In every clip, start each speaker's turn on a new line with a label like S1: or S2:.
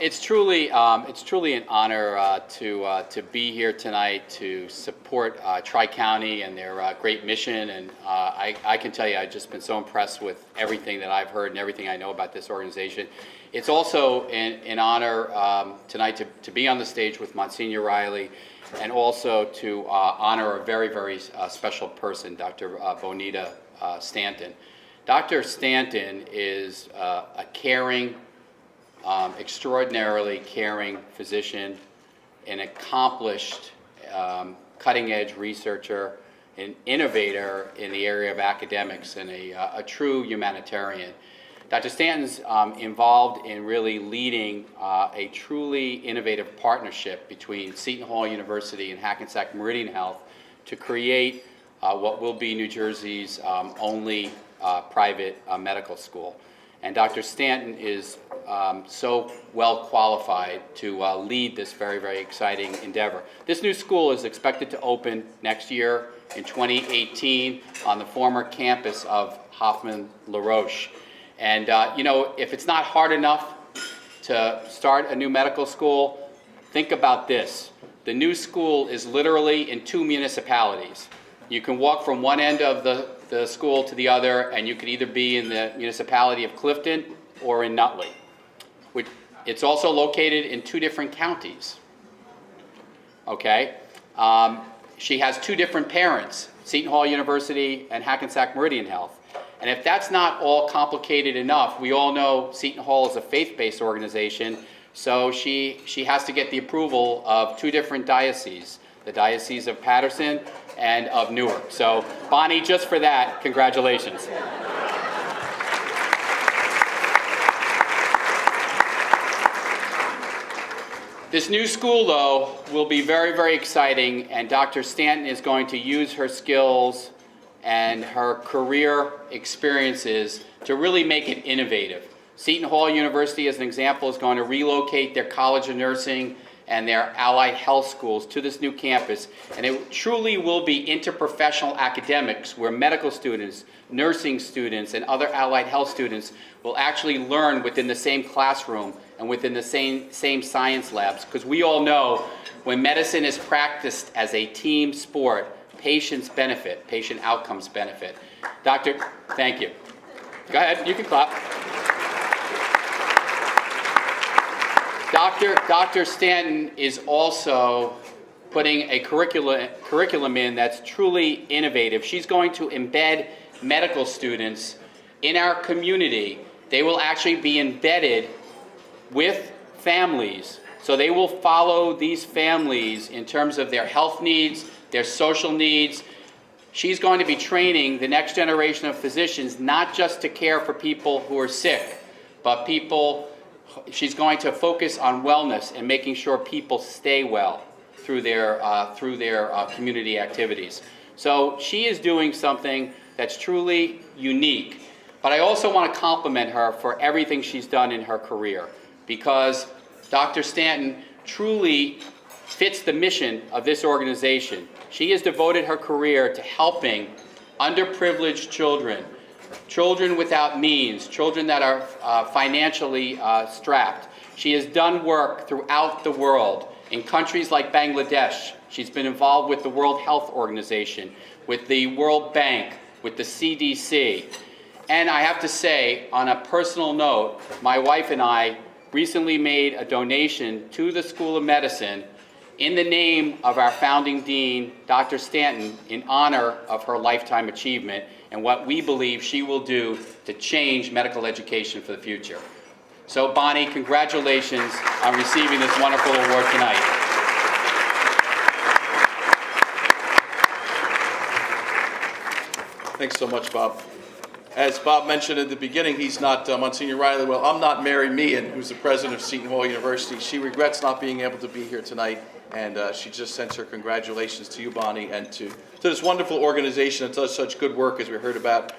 S1: It's truly an honor to be here tonight to support Tri-County and their great mission. And I can tell you, I've just been so impressed with everything that I've heard and everything I know about this organization. It's also an honor tonight to be on the stage with Monsignor Riley, and also to honor a very, very special person, Dr. Bonita Stanton. Dr. Stanton is a caring, extraordinarily caring physician, an accomplished, cutting-edge researcher, an innovator in the area of academics, and a true humanitarian. Dr. Stanton's involved in really leading a truly innovative partnership between Seton Hall University and Hackensack Meridian Health to create what will be New Jersey's only private medical school. And Dr. Stanton is so well qualified to lead this very, very exciting endeavor. This new school is expected to open next year in 2018 on the former campus of Hoffman LaRoche. And you know, if it's not hard enough to start a new medical school, think about this. The new school is literally in 2 municipalities. You can walk from one end of the school to the other, and you could either be in the municipality of Clifton or in Nutley. It's also located in 2 different counties. Okay? She has 2 different parents, Seton Hall University and Hackensack Meridian Health. And if that's not all complicated enough, we all know Seton Hall is a faith-based organization, so she has to get the approval of 2 different dioceses, the Diocese of Patterson and of Newark. So, Bonnie, just for that, congratulations. This new school, though, will be very, very exciting, and Dr. Stanton is going to use her skills and her career experiences to really make it innovative. Seton Hall University, as an example, is going to relocate their College of Nursing and their allied health schools to this new campus, and it truly will be interprofessional academics where medical students, nursing students, and other allied health students will actually learn within the same classroom and within the same science labs, because we all know when medicine is practiced as a team sport, patients benefit, patient outcomes benefit. Doctor, thank you. Go ahead, you can clap. Dr. Stanton is also putting a curriculum in that's truly innovative. She's going to embed medical students in our community. They will actually be embedded with families. So they will follow these families in terms of their health needs, their social needs. She's going to be training the next generation of physicians not just to care for people who are sick, but she's going to focus on wellness and making sure people stay well through their community activities. So she is doing something that's truly unique. But I also want to compliment her for everything she's done in her career, because Dr. Stanton truly fits the mission of this organization. She has devoted her career to helping underprivileged children, children without means, children that are financially strapped. She has done work throughout the world in countries like Bangladesh. She's been involved with the World Health Organization, with the World Bank, with the CDC. And I have to say, on a personal note, my wife and I recently made a donation to the School of Medicine in the name of our founding dean, Dr. Stanton, in honor of her lifetime achievement and what we believe she will do to change medical education for the future. So, Bonnie, congratulations on receiving this wonderful award tonight.
S2: Thanks so much, Bob. As Bob mentioned at the beginning, he's not Monsignor Riley. Well, I'm not Mary Meehan, who's the president of Seton Hall University. She regrets not being able to be here tonight, and she just sends her congratulations to you, Bonnie, and to this wonderful organization that does such good work, as we heard about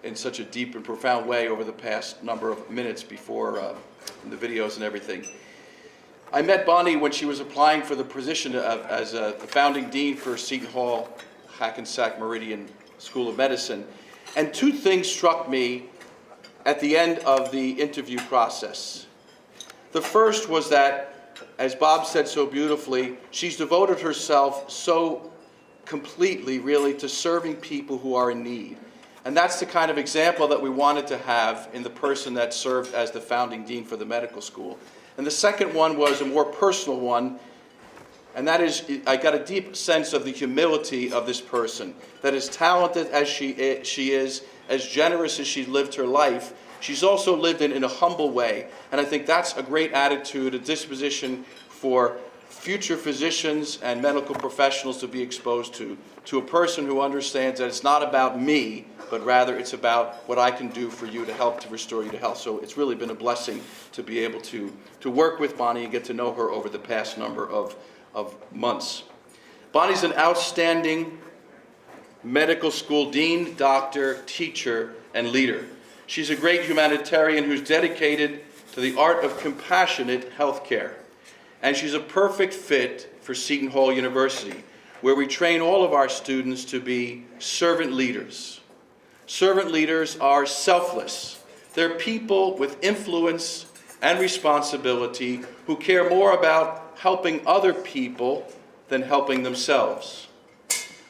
S2: in such a deep and profound way over the past number of minutes before in the videos and everything. I met Bonnie when she was applying for the position as the founding dean for Seton Hall Hackensack Meridian School of Medicine. And 2 things struck me at the end of the interview process. The first was that, as Bob said so beautifully, she's devoted herself so completely, really, to serving people who are in need. And that's the kind of example that we wanted to have in the person that served as the founding dean for the medical school. And the second one was a more personal one, and that is, I got a deep sense of the humility of this person, that as talented as she is, as generous as she lived her life, she's also lived it in a humble way. And I think that's a great attitude, a disposition for future physicians and medical professionals to be exposed to a person who understands that it's not about me, but rather it's about what I can do for you to help to restore you to health. So it's really been a blessing to be able to work with Bonnie and get to know her over the past number of months. Bonnie's an outstanding medical school dean, doctor, teacher, and leader. She's a great humanitarian who's dedicated to the art of compassionate healthcare. And she's a perfect fit for Seton Hall University, where we train all of our students to be servant leaders. Servant leaders are selfless. They're people with influence and responsibility who care more about helping other people than helping themselves.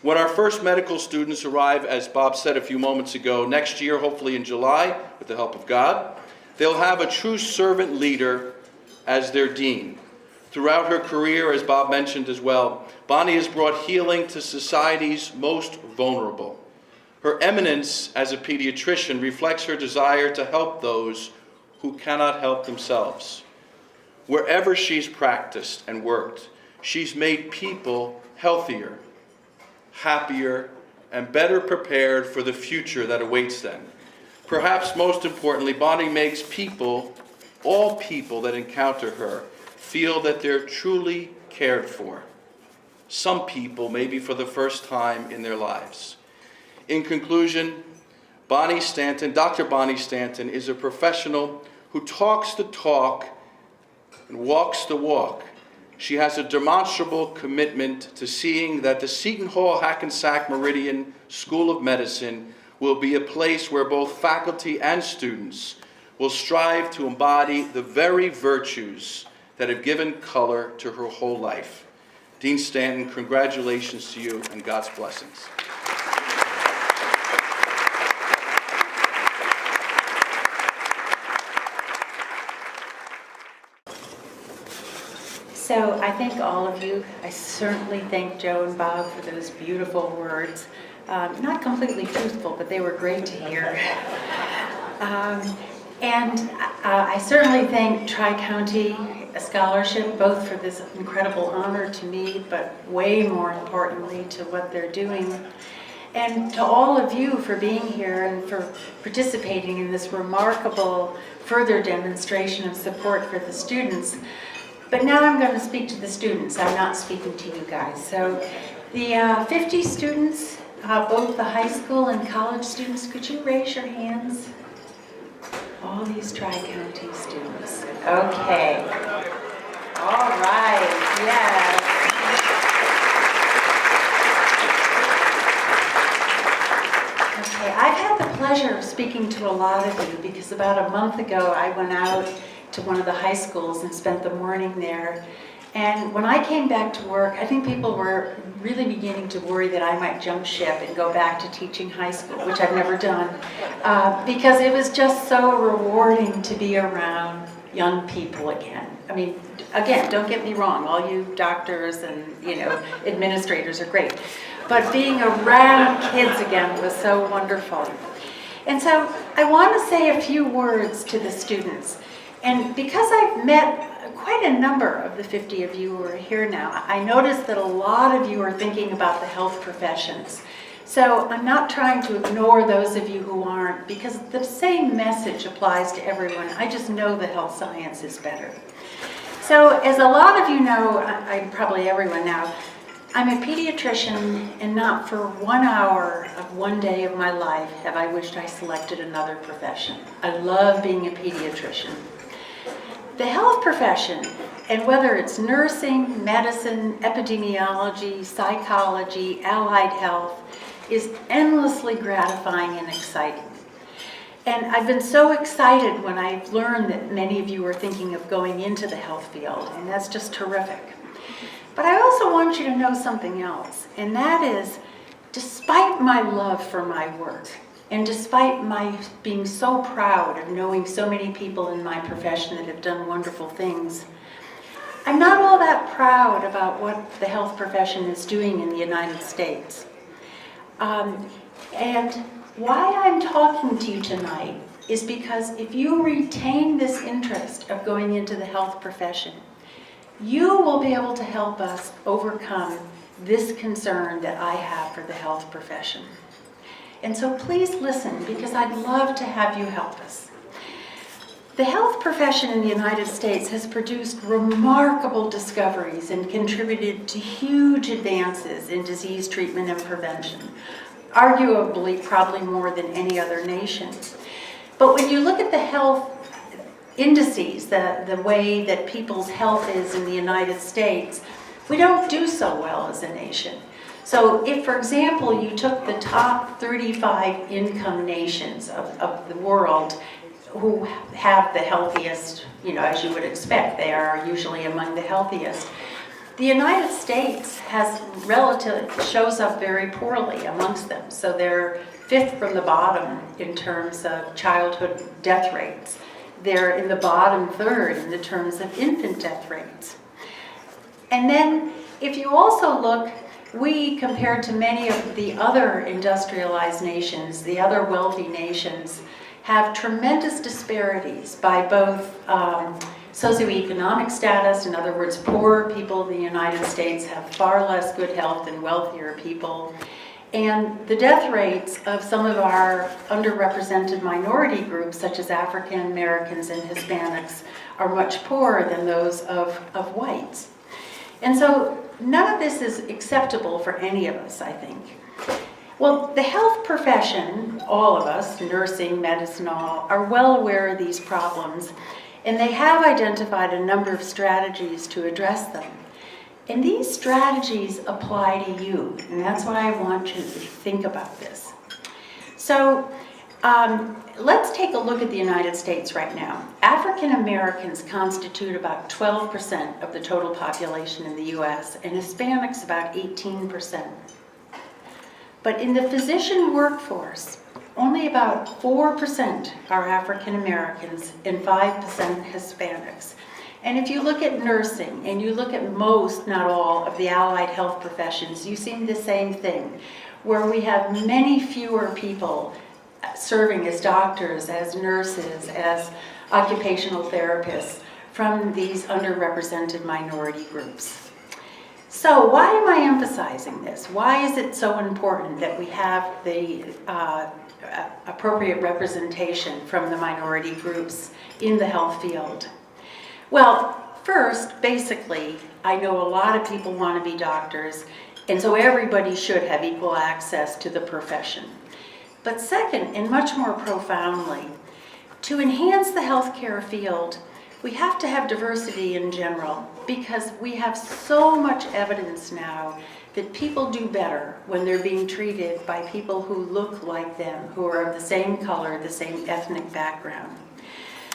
S2: When our first medical students arrive, as Bob said a few moments ago, next year, hopefully in July, with the help of God, they'll have a true servant leader as their dean. Throughout her career, as Bob mentioned as well, Bonnie has brought healing to society's most vulnerable. Her eminence as a pediatrician reflects her desire to help those who cannot help themselves. Wherever she's practiced and worked, she's made people healthier, happier, and better prepared for the future that awaits them. Perhaps most importantly, Bonnie makes people, all people that encounter her, feel that they're truly cared for. Some people, maybe for the first time in their lives. In conclusion, Bonnie Stanton, Dr. Bonnie Stanton, is a professional who talks the talk and walks the walk. She has a demonstrable commitment to seeing that the Seton Hall Hackensack Meridian School of Medicine will be a place where both faculty and students will strive to embody the very virtues that have given color to her whole life. Dean Stanton, congratulations to you and God's blessings.
S3: So I thank all of you. I certainly thank Joe and Bob for those beautiful words. Not completely truthful, but they were great to hear. And I certainly thank Tri-County Scholarship, both for this incredible honor to me, but way more importantly to what they're doing. And to all of you for being here and for participating in this remarkable further demonstration of support for the students. But now I'm going to speak to the students. I'm not speaking to you guys. So the 50 students, both the high school and college students, could you raise your hands? All these Tri-County students. Okay. All right. Yes. Okay. I've had the pleasure of speaking to a lot of you because about a month ago I went out to one of the high schools and spent the morning there. And when I came back to work, I think people were really beginning to worry that I might jump ship and go back to teaching high school, which I've never done, because it was just so rewarding to be around young people again. I mean, again, don't get me wrong, all you doctors and administrators are great, but being around kids again was so wonderful. And so I want to say a few words to the students. And because I've met quite a number of the 50 of you who are here now, I noticed that a lot of you are thinking about the health professions. So I'm not trying to ignore those of you who aren't, because the same message applies to everyone. I just know the health science is better. So as a lot of you know, probably everyone now, I'm a pediatrician, and not for 1 hour of one day of my life have I wished I selected another profession. I love being a pediatrician. The health profession, and whether it's nursing, medicine, epidemiology, psychology, allied health, is endlessly gratifying and exciting. And I've been so excited when I've learned that many of you are thinking of going into the health field, and that's just terrific. But I also want you to know something else, and that is, despite my love for my work, and despite my being so proud of knowing so many people in my profession that have done wonderful things, I'm not all that proud about what the health profession is doing in the United States. And why I'm talking to you tonight is because if you retain this interest of going into the health profession, you will be able to help us overcome this concern that I have for the health profession. And so please listen, because I'd love to have you help us. The health profession in the United States has produced remarkable discoveries and contributed to huge advances in disease treatment and prevention, arguably probably more than any other nation. But when you look at the health indices, the way that people's health is in the United States, we don't do so well as a nation. So if, for example, you took the top 35 income nations of the world who have the healthiest, as you would expect, they are usually among the healthiest. The United States shows up very poorly amongst them. So they're fifth from the bottom in terms of childhood death rates. They're in the bottom third in the terms of infant death rates. And then if you also look, we, compared to many of the other industrialized nations, the other wealthy nations, have tremendous disparities by both socioeconomic status. In other words, poorer people in the United States have far less good health than wealthier people. And the death rates of some of our underrepresented minority groups, such as African Americans and Hispanics, are much poorer than those of whites. And so none of this is acceptable for any of us, I think. Well, the health profession, all of us, nursing, medicine, all, are well aware of these problems, and they have identified a number of strategies to address them. And these strategies apply to you, and that's why I want you to think about this. So let's take a look at the United States right now. African Americans constitute about 12% of the total population in the US, and Hispanics about 18%. But in the physician workforce, only about 4% are African Americans and 5% Hispanics. And if you look at nursing, and you look at most, not all, of the allied health professions, you see the same thing, where we have many fewer people serving as doctors, as nurses, as occupational therapists from these underrepresented minority groups. So why am I emphasizing this? Why is it so important that we have the appropriate representation from the minority groups in the health field? Well, first, basically, I know a lot of people want to be doctors, and so everybody should have equal access to the profession. But second, and much more profoundly, to enhance the healthcare field, we have to have diversity in general, because we have so much evidence now that people do better when they're being treated by people who look like them, who are of the same color, the same ethnic background.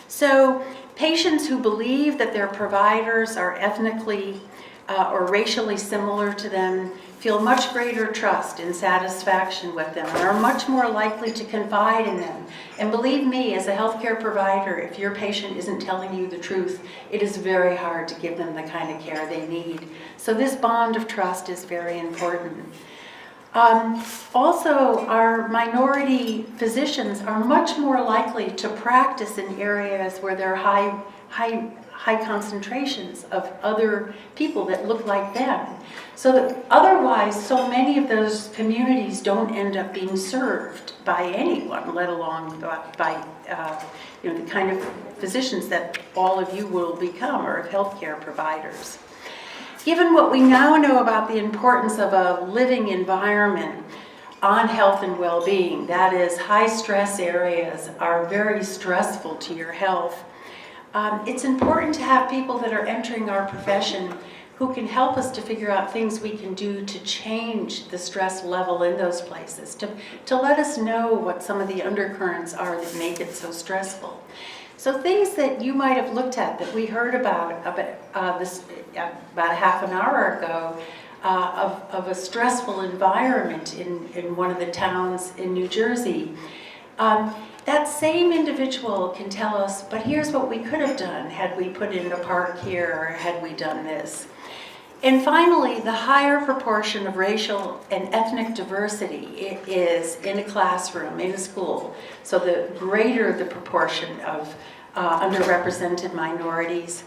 S3: So patients who believe that their providers are ethnically or racially similar to them feel much greater trust and satisfaction with them and are much more likely to confide in them. And believe me, as a healthcare provider, if your patient isn't telling you the truth, it is very hard to give them the kind of care they need. So this bond of trust is very important. Also, our minority physicians are much more likely to practice in areas where there are high concentrations of other people that look like them. So that otherwise, so many of those communities don't end up being served by anyone, let alone by the kind of physicians that all of you will become, or healthcare providers. Given what we now know about the importance of a living environment on health and well-being, that is, high stress areas are very stressful to your health, it's important to have people that are entering our profession who can help us to figure out things we can do to change the stress level in those places, to let us know what some of the undercurrents are that make it so stressful. So things that you might have looked at that we heard about about a half an hour ago, of a stressful environment in one of the towns in New Jersey. That same individual can tell us, but here's what we could have done had we put in a park here or had we done this. And finally, the higher proportion of racial and ethnic diversity is in a classroom, in a school. So the greater the proportion of underrepresented minorities,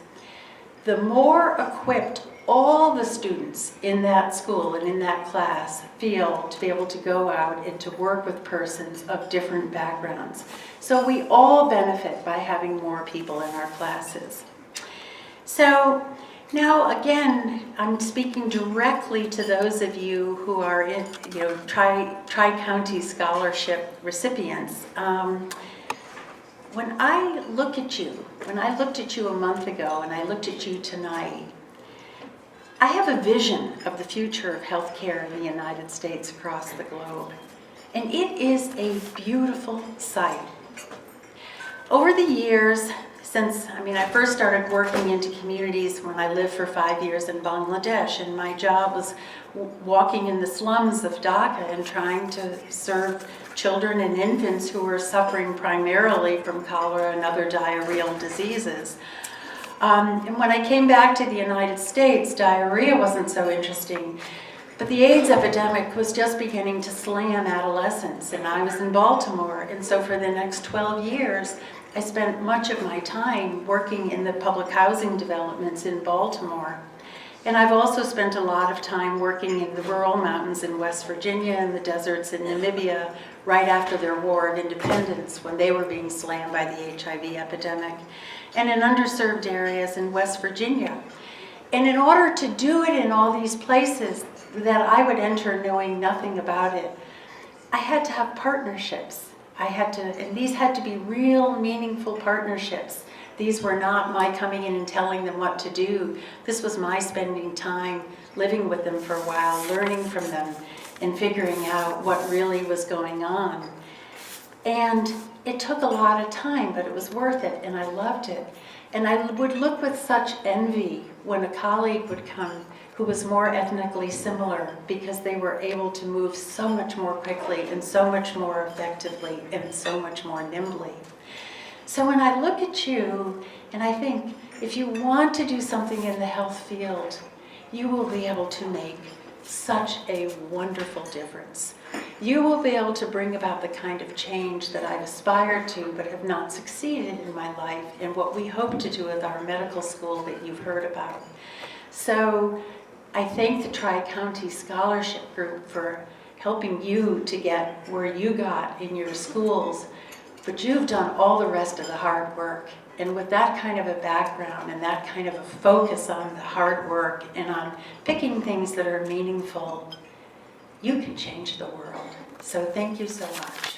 S3: the more equipped all the students in that school and in that class feel to be able to go out and to work with persons of different backgrounds. So we all benefit by having more people in our classes. So now again, I'm speaking directly to those of you who are in, Tri-County Scholarship recipients. When I look at you, when I looked at you a month ago and I looked at you tonight, I have a vision of the future of healthcare in the United States across the globe, and it is a beautiful sight. Over the years, I first started working into communities when I lived for 5 years in Bangladesh, and my job was walking in the slums of Dhaka and trying to serve children and infants who were suffering primarily from cholera and other diarrheal diseases. And when I came back to the United States, diarrhea wasn't so interesting, but the AIDS epidemic was just beginning to slam adolescents, and I was in Baltimore, and so for the next 12 years, I spent much of my time working in the public housing developments in Baltimore. And I've also spent a lot of time working in the rural mountains in West Virginia and the deserts in Namibia right after their War of Independence when they were being slammed by the HIV epidemic, and in underserved areas in West Virginia. And in order to do it in all these places that I would enter knowing nothing about it, I had to have partnerships. And these had to be real, meaningful partnerships. These were not my coming in and telling them what to do. This was my spending time living with them for a while, learning from them, and figuring out what really was going on. And it took a lot of time, but it was worth it, and I loved it. And I would look with such envy when a colleague would come who was more ethnically similar, because they were able to move so much more quickly and so much more effectively and so much more nimbly. So when I look at you, and I think, if you want to do something in the health field, you will be able to make such a wonderful difference. You will be able to bring about the kind of change that I've aspired to but have not succeeded in my life, and what we hope to do with our medical school that you've heard about. So I thank the Tri-County Scholarship Group for helping you to get where you got in your schools, but you've done all the rest of the hard work. And with that kind of a background and that kind of a focus on the hard work and on picking things that are meaningful, you can change the world. So thank you so much.